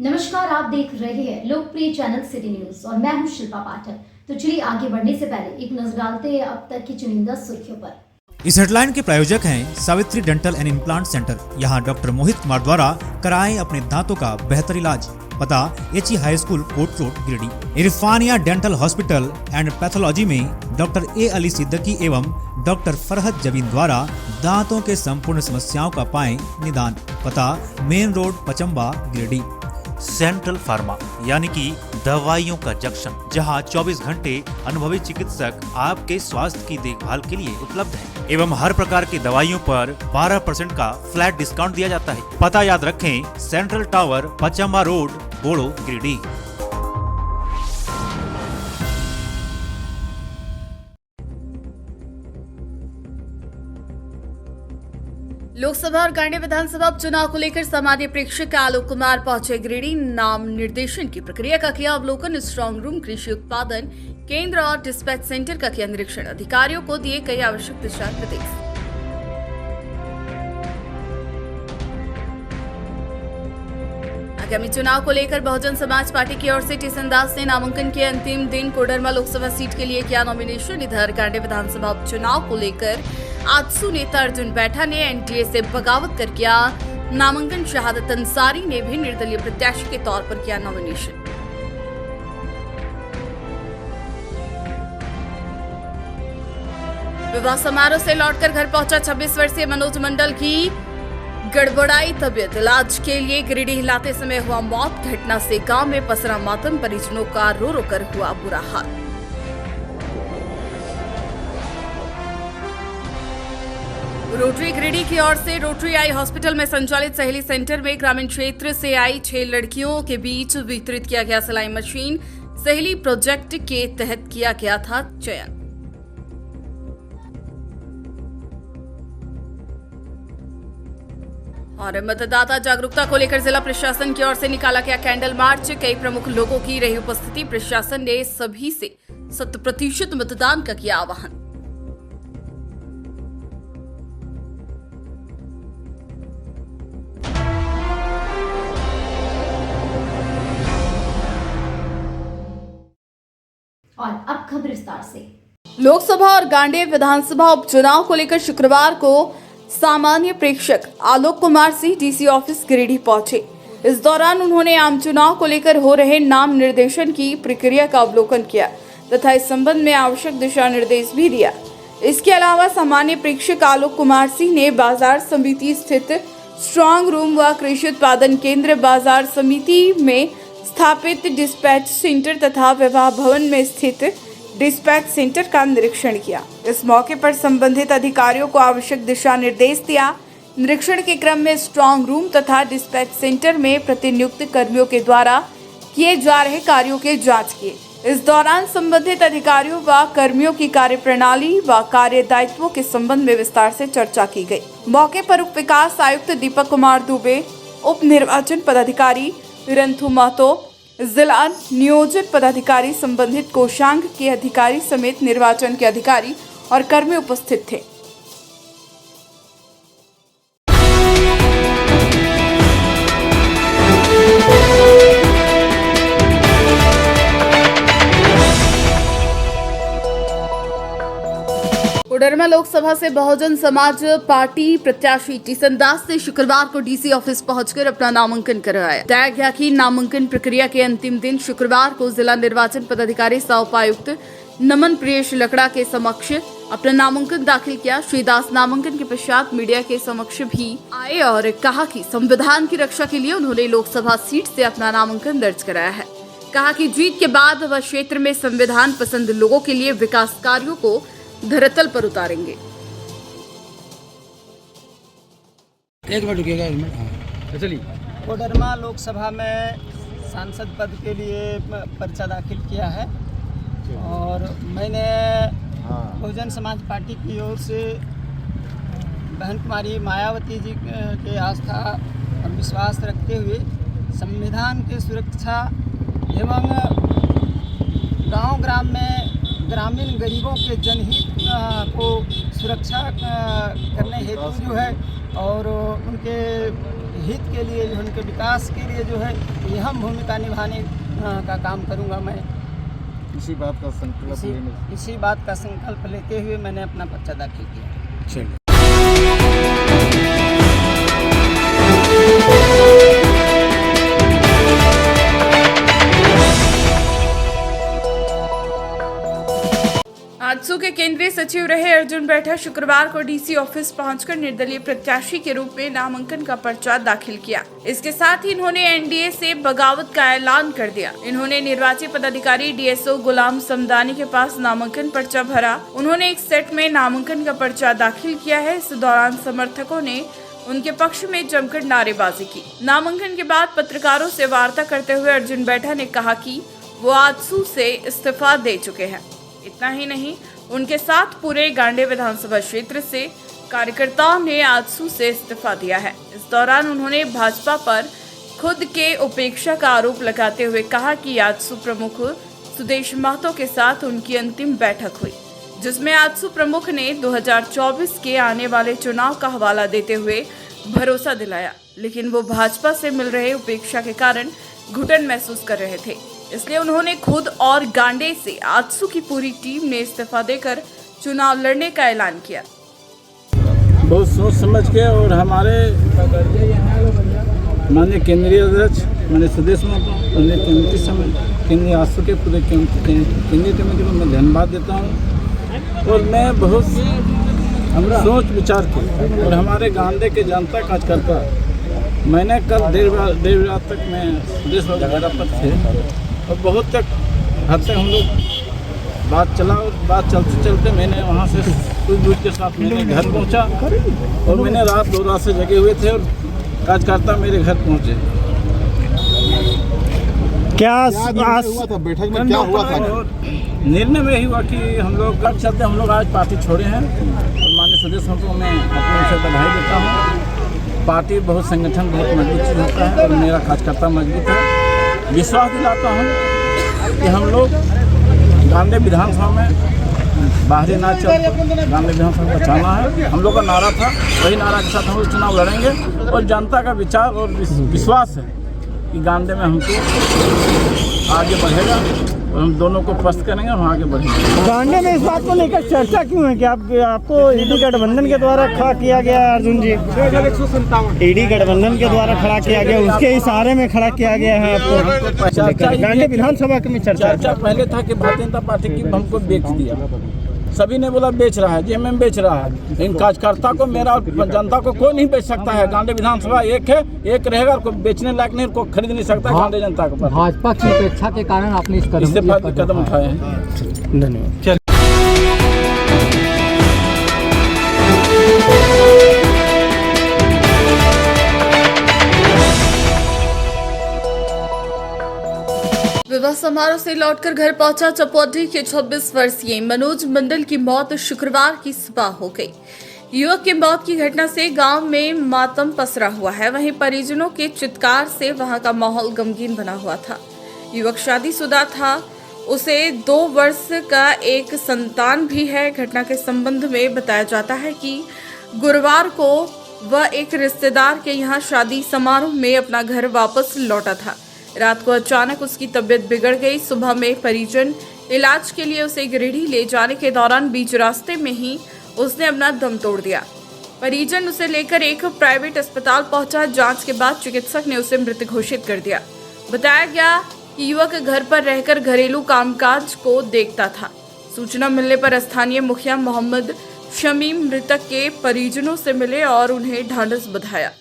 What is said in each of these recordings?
नमस्कार, आप देख रहे हैं लोकप्रिय चैनल सिटी न्यूज और मैं हूं शिल्पा पाठक। तो चलिए आगे बढ़ने से पहले एक नजर डालते हैं अब तक की चुनिंदा सुर्खियों पर। इस हेडलाइन के प्रायोजक हैं Savitri dental and implant centre. यहाँ डॉक्टर मोहित कुमार द्वारा कराएं अपने दांतों का बेहतर इलाज। पता HE high school court road Giridih. Irfania dental hospital and pathology में डॉक्टर ए अली सिद्दीकी एवं डॉक्टर फरहत जबीन द्वारा दांतों के संपूर्ण समस्याओं का पाएं निदान। पता main road Pachamba Giridih. Central pharma यानी कि दवाइयों का जंक्शन, जहां 24 घंटे अनुभवी चिकित्सक आपके स्वास्थ्य की देखभाल के लिए उपलब्ध है एवं हर प्रकार की दवाइयों पर 12% का फ्लैट डिस्काउंट दिया जाता है। पता याद रखें, सेंट्रल टावर पचम्बा रोड बोड़ो गिरिडीह। लोकसभा और गांडी विधानसभा उपचुनाव को लेकर सामान्य प्रेक्षक आलोक कुमार पहुंचे गिरिडीह। नाम निर्देशन की प्रक्रिया का किया अवलोकन। स्ट्रांग रूम, कृषि उत्पादन केंद्र और डिस्पैच सेंटर का किया निरीक्षण। अधिकारियों को दिए कई आवश्यक दिशा निर्देश। आगामी चुनाव को लेकर बहुजन समाज पार्टी की ओर से टीसन दास ने नामांकन के अंतिम दिन कोडरमा लोकसभा सीट के लिए किया नॉमिनेशन। इधर गांडी विधानसभा उपचुनाव को लेकर आजसू नेता अर्जुन बैठा ने एनडीए से बगावत कर किया नामांकन। शहादत अंसारी ने भी निर्दलीय प्रत्याशी के तौर पर किया नॉमिनेशन। विवाह समारोह से लौटकर घर पहुंचा 26 वर्षीय मनोज मंडल की गड़बड़ाई तबीयत। इलाज के लिए गिरिडीह लाते समय हुआ मौत। घटना से गांव में पसरा मातम। परिजनों का रो रो कर हुआ बुरा हाल। रोटरी गिरिडीह की ओर से रोटरी आई हॉस्पिटल में संचालित सहेली सेंटर में ग्रामीण क्षेत्र से आई 6 लड़कियों के बीच वितरित किया गया सिलाई मशीन। सहेली प्रोजेक्ट के तहत किया गया था चयन। और मतदाता जागरूकता को लेकर जिला प्रशासन की ओर से निकाला गया कैंडल मार्च। कई प्रमुख लोगों की रही उपस्थिति। प्रशासन ने सभी से 100% मतदान का किया आह्वान। और अब खबर विस्तार से। लोकसभा और गांडी विधानसभा उपचुनाव को लेकर शुक्रवार को सामान्य प्रेक्षक आलोक कुमार सिंह डीसी ऑफिस गिरिडीह पहुंचे। इस दौरान उन्होंने आम चुनाव को लेकर हो रहे नाम निर्देशन की प्रक्रिया का अवलोकन किया तथा इस संबंध में आवश्यक दिशा निर्देश भी दिया। इसके अलावा सामान्य प्रेक्षक आलोक कुमार सिंह ने बाजार समिति स्थित स्ट्रांग रूम व कृषि उत्पादन केंद्र बाजार समिति में स्थापित डिस्पैच सेंटर तथा विवाह भवन में स्थित डिस्पैच सेंटर का निरीक्षण किया। इस मौके पर संबंधित अधिकारियों को आवश्यक दिशा निर्देश दिया। निरीक्षण के क्रम में स्ट्रांग रूम तथा डिस्पैच सेंटर में प्रतिनियुक्त कर्मियों के द्वारा किए जा रहे कार्यों के जांच किए। इस दौरान संबंधित अधिकारियों व कर्मियों की कार्यप्रणाली व कार्य दायित्वों के संबंध में विस्तार से चर्चा की गई। मौके पर उप विकास आयुक्त दीपक कुमार दुबे, उप निर्वाचन पदाधिकारी रंथु महतो, जिला नियोजन पदाधिकारी, संबंधित कोषांग के अधिकारी समेत निर्वाचन के अधिकारी और कर्मी उपस्थित थे। कोडरमा लोकसभा से बहुजन समाज पार्टी प्रत्याशी टीसन दास ने शुक्रवार को डीसी ऑफिस पहुंचकर अपना नामांकन करवाया। बताया गया कि नामांकन प्रक्रिया के अंतिम दिन शुक्रवार को जिला निर्वाचन पदाधिकारी सह उपायुक्त नमन प्रियेश लकड़ा के समक्ष अपना नामांकन दाखिल किया। श्री दास नामांकन के पश्चात मीडिया के समक्ष भी आए और कहा कि संविधान की रक्षा के लिए उन्होंने लोकसभा सीट से अपना नामांकन दर्ज कराया है। कहा कि जीत के बाद वह क्षेत्र में संविधान पसंद लोगों के लिए विकास कार्यों को धरातल पर उतारेंगे। एक मिनट रुकिएगा। चलिए। कोडरमा लोकसभा में सांसद पद के लिए पर्चा दाखिल किया है और मैंने बहुजन समाज पार्टी की ओर से बहन कुमारी मायावती जी के आस्था और विश्वास रखते हुए संविधान की सुरक्षा एवं गांव ग्राम में ग्रामीण गरीबों के जनहित को सुरक्षा करने हेतु जो है और उनके हित के लिए, जो उनके विकास के लिए जो है अहम भूमिका निभाने का काम करूंगा मैं। इसी बात का संकल्प लेते हुए मैंने अपना पर्चा दाखिल किया। चलिए। आजसू के केंद्रीय सचिव रहे अर्जुन बैठा शुक्रवार को डीसी ऑफिस पहुंचकर निर्दलीय प्रत्याशी के रूप में नामांकन का पर्चा दाखिल किया। इसके साथ ही इन्होंने एनडीए से बगावत का ऐलान कर दिया। इन्होंने निर्वाची पदाधिकारी डीएसओ गुलाम समदानी के पास नामांकन पर्चा भरा। उन्होंने एक सेट में नामांकन का पर्चा दाखिल किया है। इस दौरान समर्थकों ने उनके पक्ष में जमकर नारेबाजी की। नामांकन के बाद पत्रकारों से वार्ता करते हुए अर्जुन बैठा ने कहा कि वो आजसू से इस्तीफा दे चुके हैं। इतना ही नहीं, उनके साथ पूरे गांडे विधानसभा क्षेत्र से कार्यकर्ताओं ने आजसू से इस्तीफा दिया है। इस दौरान उन्होंने भाजपा पर खुद के उपेक्षा का आरोप लगाते हुए कहा कि आजसू प्रमुख सुदेश महतो के साथ उनकी अंतिम बैठक हुई, जिसमें आजसू प्रमुख ने 2024 के आने वाले चुनाव का हवाला देते हुए भरोसा दिलाया, लेकिन वो भाजपा से मिल रहे उपेक्षा के कारण घुटन महसूस कर रहे थे। इसलिए उन्होंने खुद और गांडे से आजसू की पूरी टीम ने इस्तीफा देकर चुनाव लड़ने का ऐलान किया। बहुत सोच समझ के और हमारे माननीय केंद्रीय अध्यक्ष माननीय सुदेश महतो, केंद्रीय आजसू के पूरे केंद्रीय कमेटी को मैं धन्यवाद देता हूँ। और मैं बहुत सोच विचार की और हमारे गांडे के जनता कार्यकर्ता, मैंने कल देर रात तक मैं सुदेश महतो पर थे और बहुत हद तक हम लोग बात चला और बात चलते चलते मैंने वहाँ से कुछ दूर के साथ मेरे घर पहुँचा और मैंने रात 2 रात से जगे हुए थे और कार्यकर्ता मेरे घर पहुँचे। क्या हुआ था बैठक में, क्या हुआ था? निर्णय में ही हुआ कि हम लोग कल चलते हम लोग आज पार्टी छोड़े हैं और माननीय सुदेश महतो को मैं अपने से बधाई देता हूँ। पार्टी बहुत संगठन बहुत मजबूत चीज होता है और मेरा कार्यकर्ता मजबूत है। विश्वास दिलाता हूँ कि हम लोग गांडे विधानसभा में बाहरी ना चल, गांडे विधानसभा को बचाना है। हम लोग का नारा था, वही नारा के साथ हम लोग चुनाव लड़ेंगे और जनता का विचार और विश्वास है कि गांडे में हमको आगे बढ़ेगा और हम दोनों को पस्त करेंगे, हम आगे बढ़ेंगे। गांडे में इस बात को लेकर चर्चा क्यों है कि आपको ईडी गठबंधन के द्वारा खड़ा किया गया? अर्जुन जी, ईडी गठबंधन के द्वारा खड़ा किया गया, उसके इशारे में खड़ा किया गया है आपको? गांडे विधानसभा में चर्चा पहले था कि भारतीय जनता पार्टी की हमको बेच दिया, सभी ने बोला बेच रहा है, जेएमएम बेच रहा है। इन कार्यकर्ता को, मेरा और जनता को कोई नहीं बेच सकता है। गांडे विधानसभा एक है, एक रहेगा, कोई बेचने लायक नहीं, कोई खरीद नहीं सकता गांडे जनता को। भाजपा की उपेक्षा के कारण आपने इस कदम उठाए हैं। धन्यवाद। विवाह समारोह से लौटकर घर पहुंचा चपोटी के 26 वर्षीय मनोज मंडल की मौत शुक्रवार की सुबह हो गई। युवक की मौत की घटना से गांव में मातम पसरा हुआ है। वहीं परिजनों के चित्कार से वहां का माहौल गमगीन बना हुआ था। युवक शादीशुदा था, उसे 2 वर्ष का एक संतान भी है। घटना के संबंध में बताया जाता है कि गुरुवार को वह एक रिश्तेदार के यहाँ शादी समारोह में अपना घर वापस लौटा था। रात को अचानक उसकी तबीयत बिगड़ गई। सुबह में परिजन इलाज के लिए उसे गिरिडीह ले जाने के दौरान बीच रास्ते में ही उसने अपना दम तोड़ दिया। परिजन उसे लेकर एक प्राइवेट अस्पताल पहुंचा। जांच के बाद चिकित्सक ने उसे मृत घोषित कर दिया। बताया गया कि युवक घर पर रहकर घरेलू कामकाज को देखता था। सूचना मिलने पर स्थानीय मुखिया मोहम्मद शमीम मृतक के परिजनों से मिले और उन्हें ढांढस बंधाया।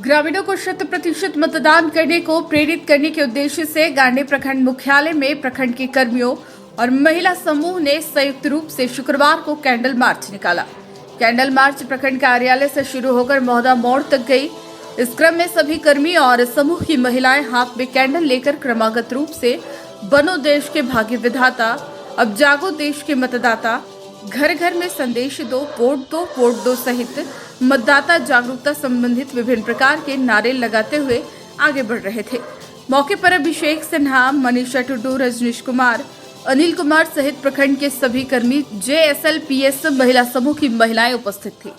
ग्रामीणों को 100% मतदान करने को प्रेरित करने के उद्देश्य से गांडे प्रखंड मुख्यालय में प्रखंड के कर्मियों और महिला समूह ने संयुक्त रूप से शुक्रवार को कैंडल मार्च निकाला। कैंडल मार्च प्रखंड कार्यालय से शुरू होकर मौदा मोड़ तक गई। इस क्रम में सभी कर्मी और समूह की महिलाएं हाथ में कैंडल लेकर क्रमागत रूप से बनो देश के भाग्य विधाता, अब जागो देश के मतदाता, घर घर में संदेश दो, वोट दो सहित मतदाता जागरूकता संबंधित विभिन्न प्रकार के नारे लगाते हुए आगे बढ़ रहे थे। मौके पर अभिषेक सिन्हा, मनीषा टुडू, रजनीश कुमार, अनिल कुमार सहित प्रखंड के सभी कर्मी, JSLPS महिला समूह की महिलाएं उपस्थित थी।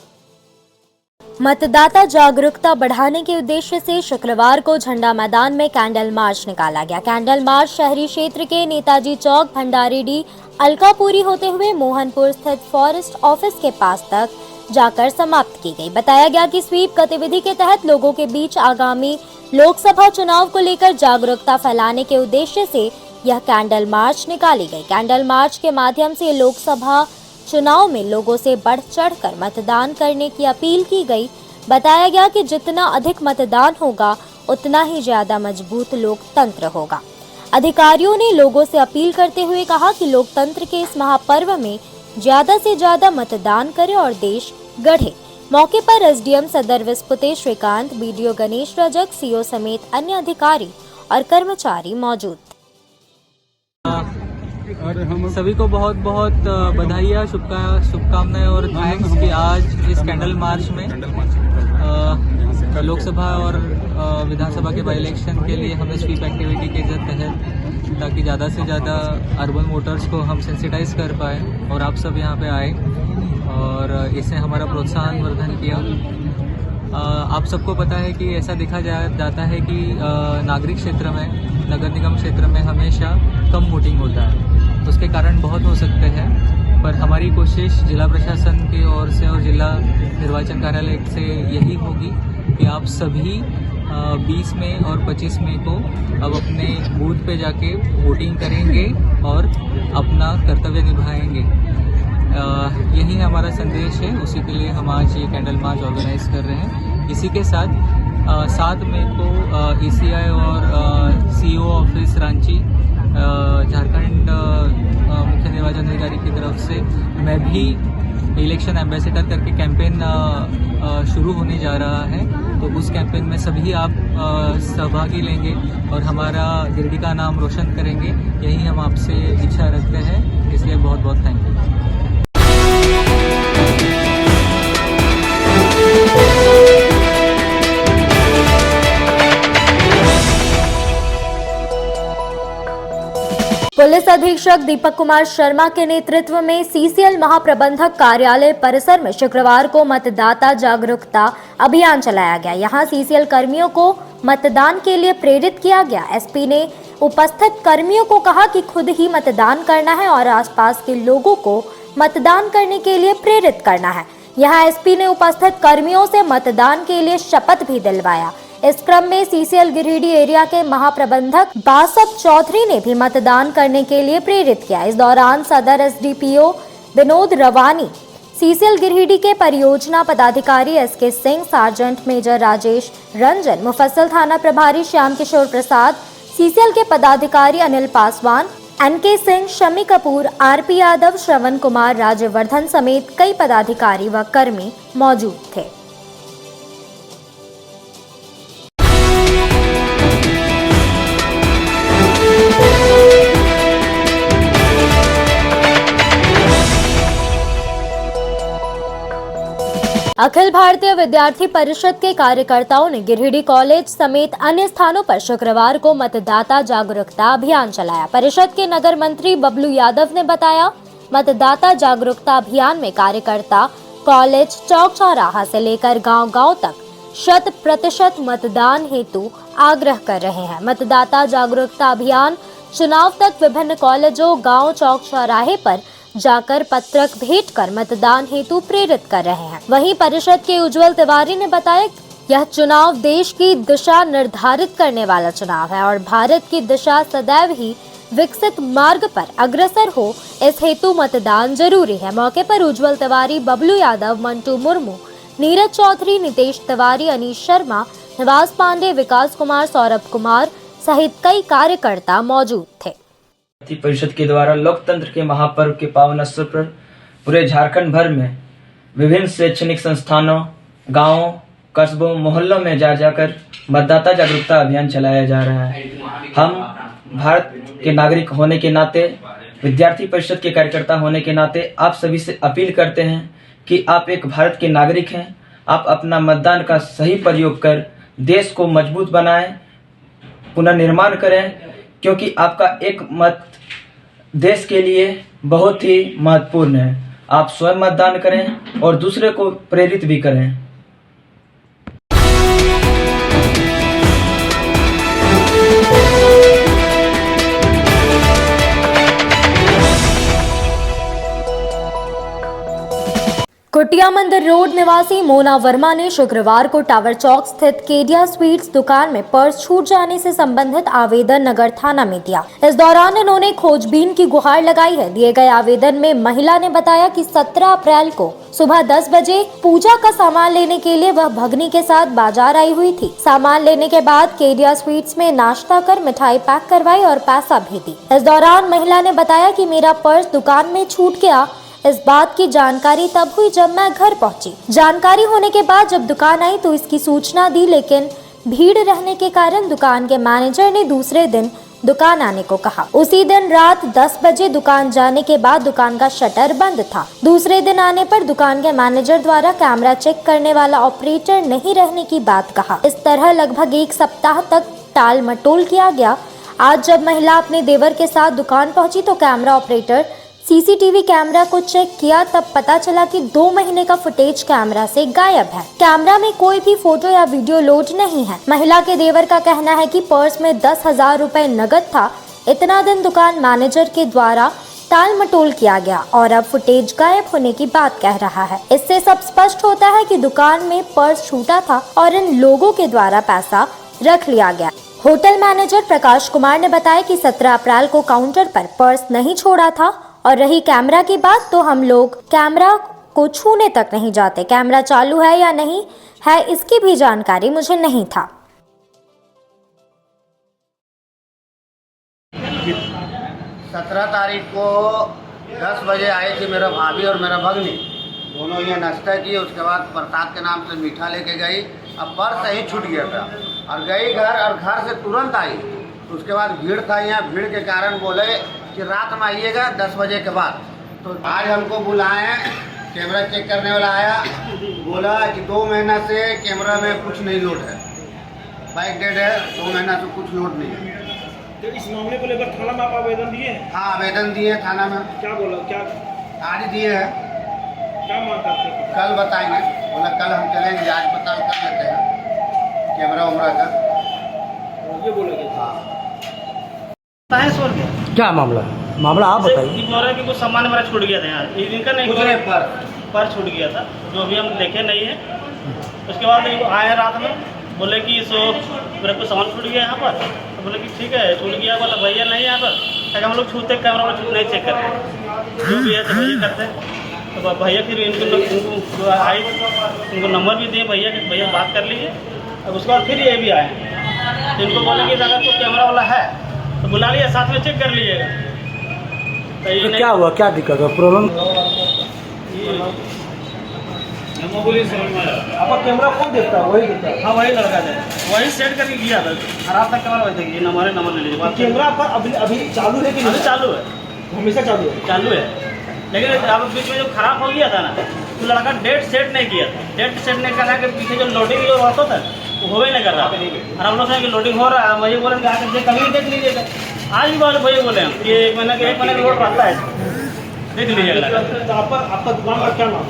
मतदाता जागरूकता बढ़ाने के उद्देश्य से शुक्रवार को झंडा मैदान में कैंडल मार्च निकाला गया। कैंडल मार्च शहरी क्षेत्र के नेताजी चौक, भंडारीडीह, अलकापुरी होते हुए मोहनपुर स्थित फॉरेस्ट ऑफिस के पास तक जाकर समाप्त की गई। बताया गया कि स्वीप गतिविधि के तहत लोगों के बीच आगामी लोकसभा चुनाव को लेकर जागरूकता फैलाने के उद्देश्य से यह कैंडल मार्च निकाली गई। कैंडल मार्च के माध्यम से लोकसभा चुनाव में लोगों से बढ़ चढ़कर मतदान करने की अपील की गई। बताया गया कि जितना अधिक मतदान होगा उतना ही ज्यादा मजबूत लोकतंत्र होगा। अधिकारियों ने लोगों से अपील करते हुए कहा कि लोकतंत्र के इस महापर्व में ज्यादा से ज्यादा मतदान करें और देश गढ़े। मौके पर SDM सदर विस्पुते श्रीकांत, BDO गणेश रजक, CO समेत अन्य अधिकारी और कर्मचारी मौजूद। सभी को बहुत बहुत बधाइयाँ, शुभकामनाएं और थैंक्स कि आज इस कैंडल मार्च में लोकसभा और विधानसभा के बाई इलेक्शन के लिए हमने स्वीप एक्टिविटी के तहत ताकि ज़्यादा से ज़्यादा अर्बन वोटर्स को हम सेंसिटाइज कर पाए और आप सब यहाँ पे आए और इससे हमारा प्रोत्साहन वर्धन किया। आप सबको पता है कि ऐसा देखा जाता है कि नागरिक क्षेत्र में, नगर निगम क्षेत्र में हमेशा कम वोटिंग होता है। उसके कारण बहुत हो सकते हैं, पर हमारी कोशिश जिला प्रशासन की ओर से और जिला निर्वाचन कार्यालय से यही होगी कि आप सभी 20 मई और 25 मई को अब अपने बूथ पे जाके वोटिंग करेंगे और अपना कर्तव्य निभाएंगे। यही हमारा संदेश है, उसी के लिए हम आज ये कैंडल मार्च ऑर्गेनाइज कर रहे हैं। इसी के साथ 7 मई को ECI और CO ऑफिस रांची, झारखंड मुख्य निर्वाचन अधिकारी की तरफ से मैं भी इलेक्शन एम्बेसडर करके कैंपेन शुरू होने जा रहा है। तो उस कैंपेन में सभी आप सहभागी लेंगे और हमारा गिरिडीह का नाम रोशन करेंगे, यही हम आपसे इच्छा रखते हैं। इसलिए बहुत बहुत थैंक यू। पुलिस अधीक्षक दीपक कुमार शर्मा के नेतृत्व में CCL महाप्रबंधक कार्यालय परिसर में शुक्रवार को मतदाता जागरूकता अभियान चलाया गया। यहां CCL कर्मियों को मतदान के लिए प्रेरित किया गया। SP ने उपस्थित कर्मियों को कहा कि खुद ही मतदान करना है और आसपास के लोगों को मतदान करने के लिए प्रेरित करना है। यहां SP ने उपस्थित कर्मियों से मतदान के लिए शपथ भी दिलवाया। इस क्रम में CCL गिरिडीह एरिया के महाप्रबंधक बासव चौधरी ने भी मतदान करने के लिए प्रेरित किया। इस दौरान सदर SDPO विनोद रवानी, CCL गिरिडीह के परियोजना पदाधिकारी SK Singh, sergeant major Rajesh Ranjan, मुफस्सल थाना प्रभारी श्याम किशोर प्रसाद, CCL के पदाधिकारी अनिल पासवान, NK सिंह, शमी कपूर, RP यादव, श्रवण कुमार, राज्यवर्धन समेत कई पदाधिकारी व कर्मी मौजूद थे। अखिल भारतीय विद्यार्थी परिषद के कार्यकर्ताओं ने गिरिडीह कॉलेज समेत अन्य स्थानों पर शुक्रवार को मतदाता जागरूकता अभियान चलाया। परिषद के नगर मंत्री बबलू यादव ने बताया, मतदाता जागरूकता अभियान में कार्यकर्ता कॉलेज चौक चौराहा से लेकर गांव-गांव तक 100% मतदान हेतु आग्रह कर रहे हैं। मतदाता जागरूकता अभियान चुनाव तक विभिन्न कॉलेजों, गांव, चौक चौराहे पर जाकर पत्रक भेंट कर मतदान हेतु प्रेरित कर रहे हैं। वहीं परिषद के उज्जवल तिवारी ने बताया, यह चुनाव देश की दिशा निर्धारित करने वाला चुनाव है और भारत की दिशा सदैव ही विकसित मार्ग पर अग्रसर हो, इस हेतु मतदान जरूरी है। मौके पर उज्जवल तिवारी, बबलू यादव, मंटू मुर्मू, नीरज चौधरी, नितेश तिवारी, अनीश शर्मा, निवास पांडे, विकास कुमार, सौरभ कुमार सहित कई कार्यकर्ता मौजूद थे। परिषद के द्वारा लोकतंत्र के महापर्व के पावन अवसर पर पूरे झारखंड भर में विभिन्न शैक्षणिक संस्थानों, गांवों, कस्बों, मोहल्लों में जाकर मतदाता जागरूकता अभियान चलाया जा रहा है। हम भारत के नागरिक होने के नाते, विद्यार्थी परिषद के कार्यकर्ता होने के नाते आप सभी से अपील करते हैं कि आप एक भारत के नागरिक हैं। आप अपना मतदान का सही प्रयोग कर देश को मजबूत बनाएं, पुनर्निर्माण करें, क्योंकि आपका एक मत देश के लिए बहुत ही महत्वपूर्ण है। आप स्वयं मतदान करें और दूसरे को प्रेरित भी करें। कुटिया मंदिर रोड निवासी मोना वर्मा ने शुक्रवार को टावर चौक स्थित केडिया स्वीट्स दुकान में पर्स छूट जाने से संबंधित आवेदन नगर थाना में दिया। इस दौरान उन्होंने खोजबीन की गुहार लगाई है। दिए गए आवेदन में महिला ने बताया कि 17 अप्रैल को सुबह 10 बजे पूजा का सामान लेने के लिए वह भगनी के साथ बाजार आई हुई थी। सामान लेने के बाद केडिया स्वीट्स में नाश्ता कर मिठाई पैक करवाई और पैसा भी दी। इस दौरान महिला ने बताया कि मेरा पर्स दुकान में छूट गया। इस बात की जानकारी तब हुई जब मैं घर पहुंची। जानकारी होने के बाद जब दुकान आई तो इसकी सूचना दी, लेकिन भीड़ रहने के कारण दुकान के मैनेजर ने दूसरे दिन दुकान आने को कहा। उसी दिन रात 10 बजे दुकान जाने के बाद दुकान का शटर बंद था। दूसरे दिन आने पर दुकान के मैनेजर द्वारा कैमरा चेक करने वाला ऑपरेटर नहीं रहने की बात कहा। इस तरह लगभग 1 सप्ताह तक टाल मटोल किया गया। आज जब महिला अपने देवर के साथ दुकान पहुंची तो कैमरा ऑपरेटर सीसीटीवी कैमरा को चेक किया, तब पता चला कि 2 महीने का फुटेज कैमरा से गायब है। कैमरा में कोई भी फोटो या वीडियो लोड नहीं है। महिला के देवर का कहना है कि पर्स में 10,000 रुपए नगद था। इतना दिन दुकान मैनेजर के द्वारा टाल मटोल किया गया और अब फुटेज गायब होने की बात कह रहा है। इससे सब स्पष्ट होता है कि दुकान में पर्स छूटा था और इन लोगों के द्वारा पैसा रख लिया गया। होटल मैनेजर प्रकाश कुमार ने बताया कि 17 अप्रैल को काउंटर पर पर्स नहीं छोड़ा था और रही कैमरा की बात तो हम लोग कैमरा को छूने तक नहीं जाते। कैमरा चालू है या नहीं है इसकी भी जानकारी मुझे नहीं था। 17 तारीख को 10 बजे आए थे मेरा भाभी और मेरा भगनी, दोनों ये नाश्ता किए। उसके बाद प्रसाद के नाम से मीठा लेके गई। अब पर्स यहीं छूट गया था और गई घर और घर से तुरंत आई। उसके बाद भीड़ था यहाँ, भीड़ के कारण बोले कि रात में आइएगा 10 बजे के बाद। तो आज हमको बुलाए, कैमरा चेक करने वाला आया, बोला कि 2 महीना से कैमरा में कुछ नहीं लोड है, बाइक डेड है, 2 महीना से कुछ लोड नहीं है। तो इस मामले को लेकर थाना में आप आवेदन दिए हैं? हाँ, आवेदन दिए थाना में। क्या बोला? क्या आज दिए है। क्या मांग करते हैं? कल बताएंगे। बोला कल हम चलेंगे, आज पता कर लेते हैं कैमरा उमरा का। ये बोलेंगे? हाँ। क्या मामला है? मामला आप बताइए। बोल रहे हैं कि कुछ सामान मेरा छूट गया था यार, इनका नहीं पर छूट गया था, जो अभी हम देखे नहीं है। उसके बाद आए रात में, बोले कि मेरा कुछ सामान छूट गया यहाँ पर। तो बोले कि ठीक है, छूट गया। बोला भैया नहीं यहाँ पर, ताकि हम लोग छूटते कैमरा में नहीं चेक करते, जो भी है तो भैया करते। तो भैया फिर इनको आई, उनको नंबर भी दिए भैया बात कर लीजिए। अब उसके बाद फिर ये भी आए, तो इनको बोले कि अगर तो कैमरा वाला है तो बुला लिया, साथ में चेक कर लीजिएगा। तो क्या हुआ, क्या दिक्कत हुआ, प्रॉब्लम? आपका कैमरा कौन देखता है? वही देखता है? हाँ, वही लड़का है, वही सेट करके किया था। खराब था कैमरा, वही देखिए नंबर ले लीजिए। कैमरा आपका अभी चालू है कि नहीं? चालू है, हमेशा चालू है। चालू है, लेकिन अब बीच में जो खराब हो गया था ना, तो लड़का डेट सेट नहीं किया था। डेट सेट नहीं करना के पीछे जो लोडिंग जो होता था वो हो ही नहीं कर रहा। और हम लोग कि लोडिंग हो रहा है, वही बोले कि आकर कभी देख लीजिएगा। आज भी बोले वही बोले हम कि 1 महीने का लोड रहता है, देख लीजिएगा। तो आपका दुकान का क्या नाम?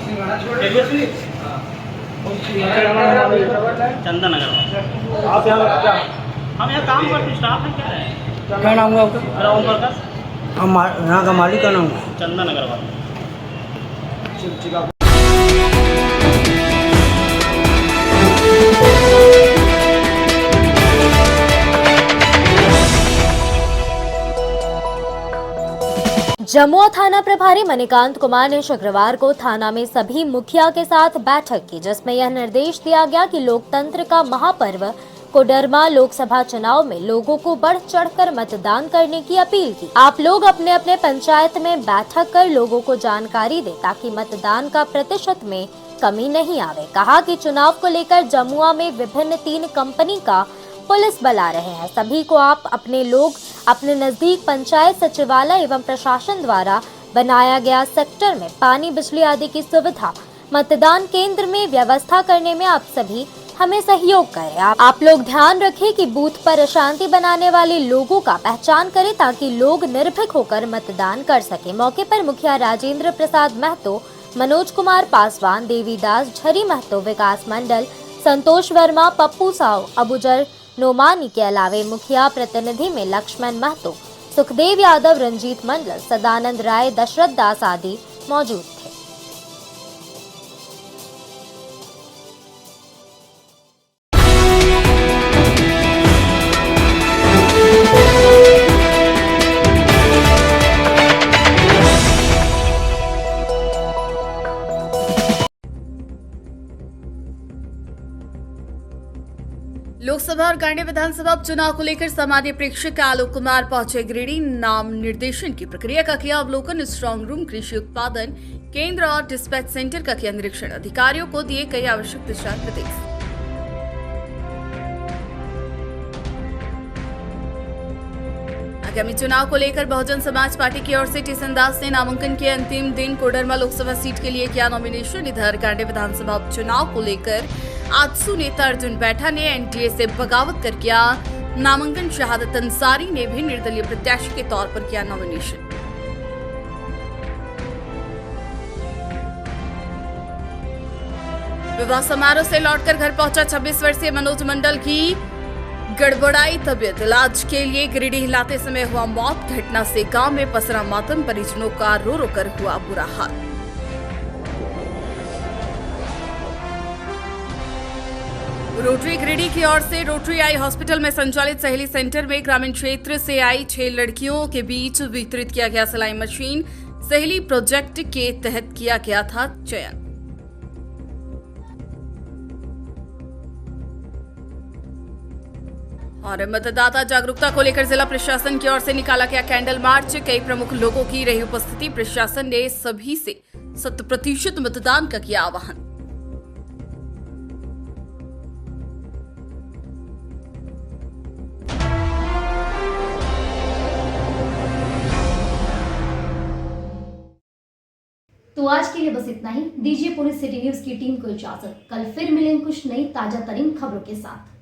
चंदन नगर। आप यहाँ क्या? हम यहाँ काम करते स्टाफ है। क्या नाम हुआ आपका? मेरा ओम प्रकाश। यहाँ का मालिक का नाम? चंदन नगर वाला। जमुआ थाना प्रभारी मणिकांत कुमार ने शुक्रवार को थाना में सभी मुखिया के साथ बैठक की, जिसमें यह निर्देश दिया गया कि लोकतंत्र का महापर्व कोडरमा लोकसभा चुनाव में लोगों को बढ़ चढ़कर मतदान करने की अपील की। आप लोग अपने अपने पंचायत में बैठक कर लोगों को जानकारी दें ताकि मतदान का प्रतिशत में कमी नहीं आवे। कहा कि चुनाव को लेकर जमुआ में विभिन्न 3 कंपनी का पुलिस बल आ रहे हैं। सभी को आप अपने लोग अपने नजदीक पंचायत सचिवालय एवं प्रशासन द्वारा बनाया गया सेक्टर में पानी बिजली आदि की सुविधा मतदान केंद्र में व्यवस्था करने में आप सभी हमें सहयोग करें। आप लोग ध्यान रखें कि बूथ पर अशांति बनाने वाले लोगों का पहचान करें ताकि लोग निर्भीक होकर मतदान कर सके। मौके पर मुखिया राजेंद्र प्रसाद महतो, मनोज कुमार पासवान, देवीदास झरी महतो, विकास मंडल, संतोष वर्मा, पप्पू साव, अबुजर नोमानी के अलावे मुखिया प्रतिनिधि में लक्ष्मण महतो, सुखदेव यादव, रंजीत मंडल, सदानंद राय, दशरथ दास आदि मौजूद थे। लोकसभा और गांडी विधानसभा उपचुनाव को लेकर सामान्य प्रेक्षक आलोक कुमार पहुंचे गिरिडीह। नाम निर्देशन की प्रक्रिया का किया अवलोकन। स्ट्रांग रूम, कृषि उत्पादन केंद्र और डिस्पैच सेंटर का किया निरीक्षण। अधिकारियों को दिए कई आवश्यक दिशा निर्देश। आगामी चुनाव को लेकर बहुजन समाज पार्टी की ओर से टीसन दास ने नामांकन के अंतिम दिन कोडरमा लोकसभा सीट के लिए किया नॉमिनेशन। इधर गांडी विधानसभा उपचुनाव को लेकर आजसू नेता अर्जुन बैठा ने एनडीए से बगावत कर किया नामांकन। शहादत अंसारी ने भी निर्दलीय प्रत्याशी के तौर पर किया नॉमिनेशन। विवाह समारोह से लौटकर घर पहुंचा 26 वर्षीय मनोज मंडल की गड़बड़ाई तबीयत। इलाज के लिए गिरिडीह लाते समय हुआ मौत। घटना से गांव में पसरा मातम। परिजनों का रो रो कर हुआ बुरा हाल। रोटरी गिरिडीह की ओर से रोटरी आई हॉस्पिटल में संचालित सहेली सेंटर में ग्रामीण क्षेत्र से आई 6 लड़कियों के बीच वितरित किया गया सिलाई मशीन। सहेली प्रोजेक्ट के तहत किया गया था चयन। और मतदाता जागरूकता को लेकर जिला प्रशासन की ओर से निकाला गया कैंडल मार्च। कई प्रमुख लोगों की रही उपस्थिति। प्रशासन ने सभी से 100% मतदान का किया आह्वान। तो आज के लिए बस इतना ही। दीजिए पूरी सिटी न्यूज की टीम को इजाजत। कल फिर मिलेंगे कुछ नई ताजा तरीन खबरों के साथ।